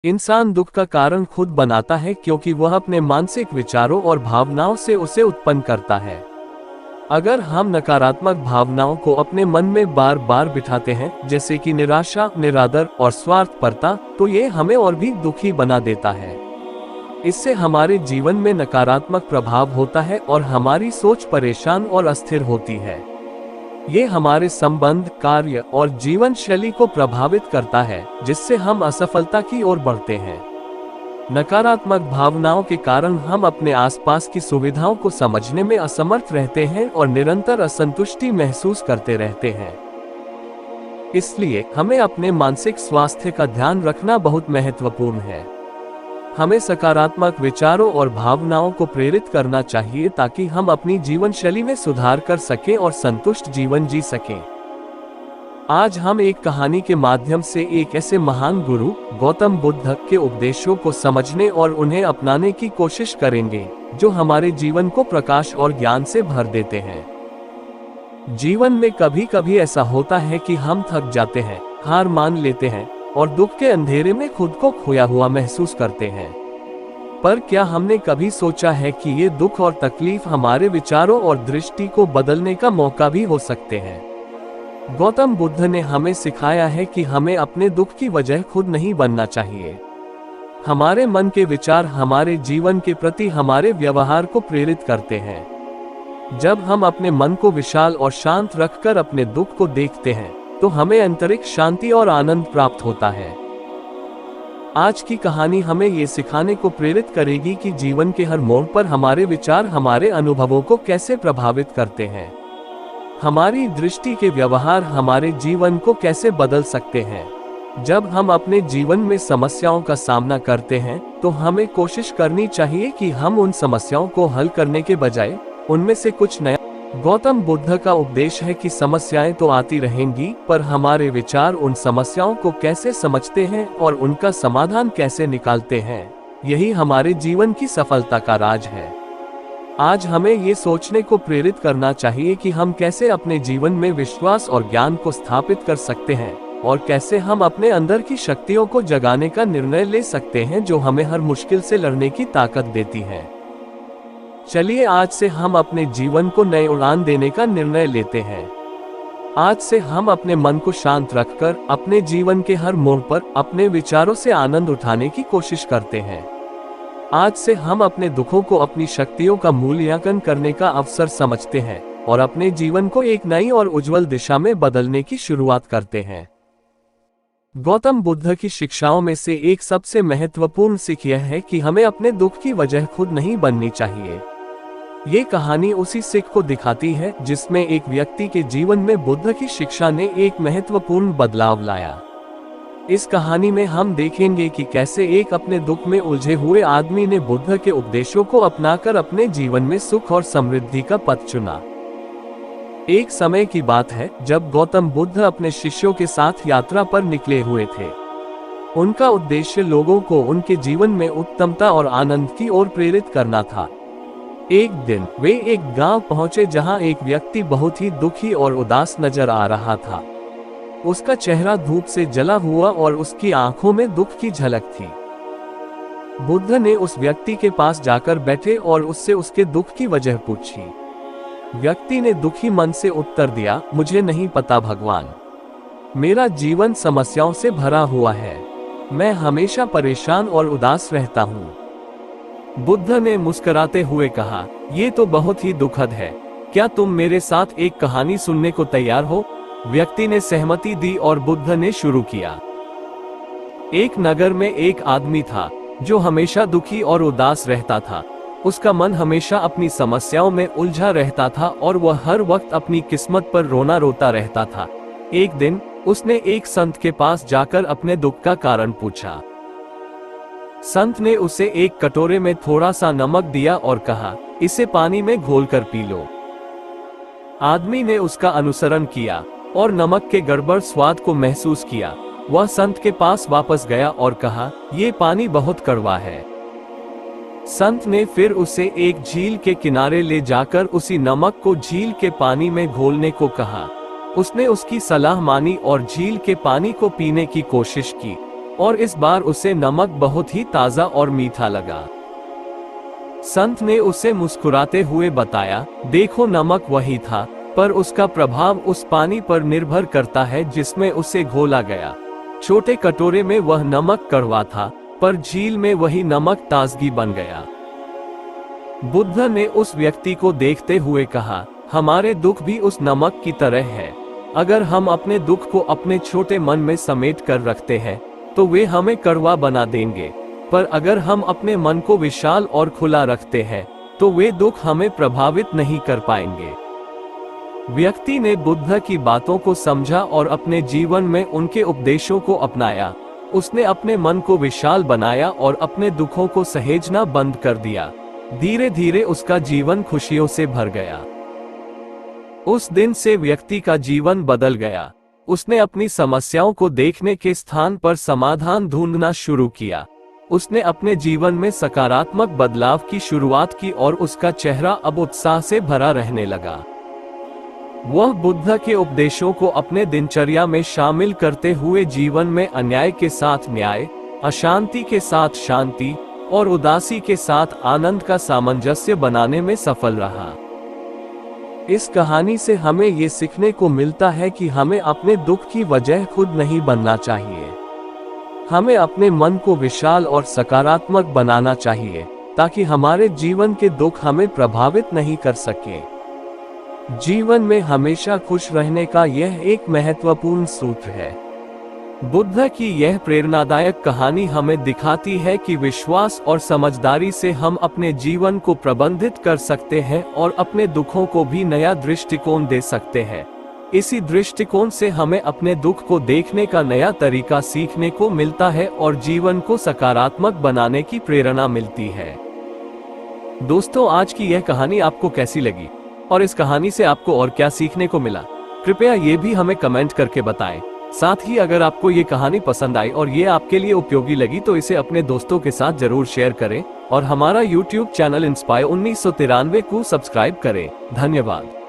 इंसान दुख का कारण खुद बनाता है क्योंकि वह अपने मानसिक विचारों और भावनाओं से उसे उत्पन्न करता है। अगर हम नकारात्मक भावनाओं को अपने मन में बार बार बिठाते हैं, जैसे कि निराशा, निरादर और स्वार्थपरता, तो ये हमें और भी दुखी बना देता है। इससे हमारे जीवन में नकारात्मक प्रभाव होता है और हमारी सोच परेशान और अस्थिर होती है। ये हमारे संबंध, कार्य और जीवन शैली को प्रभावित करता है, जिससे हम असफलता की ओर बढ़ते हैं। नकारात्मक भावनाओं के कारण हम अपने आसपास की सुविधाओं को समझने में असमर्थ रहते हैं और निरंतर असंतुष्टि महसूस करते रहते हैं। इसलिए हमें अपने मानसिक स्वास्थ्य का ध्यान रखना बहुत महत्वपूर्ण है। हमें सकारात्मक विचारों और भावनाओं को प्रेरित करना चाहिए ताकि हम अपनी जीवन शैली में सुधार कर सकें और संतुष्ट जीवन जी सकें। आज हम एक कहानी के माध्यम से एक ऐसे महान गुरु गौतम बुद्ध के उपदेशों को समझने और उन्हें अपनाने की कोशिश करेंगे, जो हमारे जीवन को प्रकाश और ज्ञान से भर देते हैं। जीवन में कभी कभी ऐसा होता है कि हम थक जाते हैं, हार मान लेते हैं और दुख के अंधेरे में खुद को खोया हुआ महसूस करते हैं। पर क्या हमने कभी सोचा है कि ये दुख और तकलीफ हमारे विचारों और दृष्टि को बदलने का मौका भी हो सकते हैं? गौतम बुद्ध ने हमें सिखाया है कि हमें अपने दुख की वजह खुद नहीं बनना चाहिए। हमारे मन के विचार हमारे जीवन के प्रति हमारे व्यवहार को प्रेरित करते हैं। जब हम अपने मन को विशाल और शांत रखकर अपने दुख को देखते हैं, तो हमें आंतरिक शांति और आनंद प्राप्त होता है। आज की कहानी हमें ये सिखाने को प्रेरित करेगी कि जीवन के हर मोड़ पर हमारे विचार हमारे अनुभवों को कैसे प्रभावित करते हैं। हमारी दृष्टि के व्यवहार हमारे जीवन को कैसे बदल सकते हैं। जब हम अपने जीवन में समस्याओं का सामना करते हैं, तो हमें कोशिश करनी चाहिए कि हम उन समस्याओं को हल करने के बजाय उनमें से कुछ नया। गौतम बुद्ध का उपदेश है कि समस्याएं तो आती रहेंगी, पर हमारे विचार उन समस्याओं को कैसे समझते हैं और उनका समाधान कैसे निकालते हैं, यही हमारे जीवन की सफलता का राज है। आज हमें ये सोचने को प्रेरित करना चाहिए कि हम कैसे अपने जीवन में विश्वास और ज्ञान को स्थापित कर सकते हैं और कैसे हम अपने अंदर की शक्तियों को जगाने का निर्णय ले सकते हैं, जो हमें हर मुश्किल से लड़ने की ताकत देती है। चलिए आज से हम अपने जीवन को नए उड़ान देने का निर्णय लेते हैं। आज से हम अपने मन को शांत रखकर अपने जीवन के हर मोड़ पर अपने विचारों से आनंद उठाने की कोशिश करते हैं। आज से हम अपने दुखों को अपनी शक्तियों का मूल्यांकन करने का अवसर समझते हैं और अपने जीवन को एक नई और उज्जवल दिशा में बदलने की शुरुआत करते हैं। गौतम बुद्ध की शिक्षाओं में से एक सबसे महत्वपूर्ण सीख यह है कि हमें अपने दुख की वजह खुद नहीं बननी चाहिए। ये कहानी उसी सीख को दिखाती है जिसमें एक व्यक्ति के जीवन में बुद्ध की शिक्षा ने एक महत्वपूर्ण बदलाव लाया। इस कहानी में हम देखेंगे कि कैसे एक अपने दुख में उलझे हुए आदमी ने बुद्ध के उपदेशों को अपनाकर अपने जीवन में सुख और समृद्धि का पथ चुना। एक समय की बात है जब गौतम बुद्ध अपने शिष्यों के साथ यात्रा पर निकले हुए थे। उनका उद्देश्य लोगों को उनके जीवन में उत्तमता और आनंद की ओर प्रेरित करना था। एक दिन वे एक गांव पहुंचे जहां एक व्यक्ति बहुत ही दुखी और उदास नजर आ रहा था। उसका चेहरा धूप से जला हुआ और उसकी आंखों में दुख की झलक थी। बुद्ध ने उस व्यक्ति के पास जाकर बैठे और उससे उसके दुख की वजह पूछी। व्यक्ति ने दुखी मन से उत्तर दिया, मुझे नहीं पता भगवान, मेरा जीवन समस्याओं से भरा हुआ है, मैं हमेशा परेशान और उदास रहता हूँ। बुद्ध ने मुस्कुराते हुए कहा, ये तो बहुत ही दुखद है, क्या तुम मेरे साथ एक कहानी सुनने को तैयार हो? व्यक्ति ने सहमति दी और बुद्ध ने शुरू किया। एक नगर में एक आदमी था जो हमेशा दुखी और उदास रहता था। उसका मन हमेशा अपनी समस्याओं में उलझा रहता था और वह हर वक्त अपनी किस्मत पर रोना रोता रहता था। एक दिन उसने एक संत के पास जाकर अपने दुख का कारण पूछा। संत ने उसे एक कटोरे में थोड़ा सा नमक दिया और कहा, इसे पानी में घोलकर पी लो। आदमी ने उसका अनुसरण किया और नमक के गड़बड़ स्वाद को महसूस किया। वह संत के पास वापस गया और कहा, ये पानी बहुत कड़वा है। संत ने फिर उसे एक झील के किनारे ले जाकर उसी नमक को झील के पानी में घोलने को कहा। उसने उसकी सलाह मानी और झील के पानी को पीने की कोशिश की और इस बार उसे नमक बहुत ही ताज़ा और मीठा लगा। संत ने उसे मुस्कुराते हुए बताया, देखो नमक वही था, पर उसका प्रभाव उस पानी पर निर्भर करता है जिसमें उसे घोला गया। छोटे कटोरे में वह नमक कड़वा था, पर झील में वही नमक ताजगी बन गया। बुद्ध ने उस व्यक्ति को देखते हुए कहा, हमारे दुख भी उस नमक की तरह है। अगर हम अपने दुख को अपने छोटे मन में समेट कर रखते हैं, तो वे हमें कड़वा बना देंगे, पर अगर हम अपने मन को विशाल और खुला रखते हैं, तो वे दुख हमें प्रभावित नहीं कर पाएंगे। व्यक्ति ने बुद्ध की बातों को समझा और अपने जीवन में उनके उपदेशों को अपनाया। उसने अपने मन को विशाल बनाया और अपने दुखों को सहेजना बंद कर दिया। धीरे धीरे उसका जीवन खुशियों से भर गया। उस दिन से व्यक्ति का जीवन बदल गया। उसने अपनी समस्याओं को देखने के स्थान पर समाधान ढूंढना शुरू किया। उसने अपने जीवन में सकारात्मक बदलाव की शुरुआत की और उसका चेहरा अब उत्साह से भरा रहने लगा। वह बुद्ध के उपदेशों को अपने दिनचर्या में शामिल करते हुए जीवन में अन्याय के साथ न्याय, अशांति के साथ शांति और उदासी के साथ आनंद का सामंजस्य बनाने में सफल रहा। इस कहानी से हमें ये सीखने को मिलता है कि हमें अपने दुख की वजह खुद नहीं बनना चाहिए। हमें अपने मन को विशाल और सकारात्मक बनाना चाहिए, ताकि हमारे जीवन के दुख हमें प्रभावित नहीं कर सके। जीवन में हमेशा खुश रहने का यह एक महत्वपूर्ण सूत्र है। बुद्ध की यह प्रेरणादायक कहानी हमें दिखाती है कि विश्वास और समझदारी से हम अपने जीवन को प्रबंधित कर सकते हैं और अपने दुखों को भी नया दृष्टिकोण दे सकते हैं। इसी दृष्टिकोण से हमें अपने दुख को देखने का नया तरीका सीखने को मिलता है और जीवन को सकारात्मक बनाने की प्रेरणा मिलती है। दोस्तों, आज की यह कहानी आपको कैसी लगी और इस कहानी से आपको और क्या सीखने को मिला, कृपया ये भी हमें कमेंट करके बताएं। साथ ही अगर आपको ये कहानी पसंद आई और ये आपके लिए उपयोगी लगी तो इसे अपने दोस्तों के साथ जरूर शेयर करें और हमारा YouTube चैनल इंस्पायर 1993 को सब्सक्राइब करें। धन्यवाद।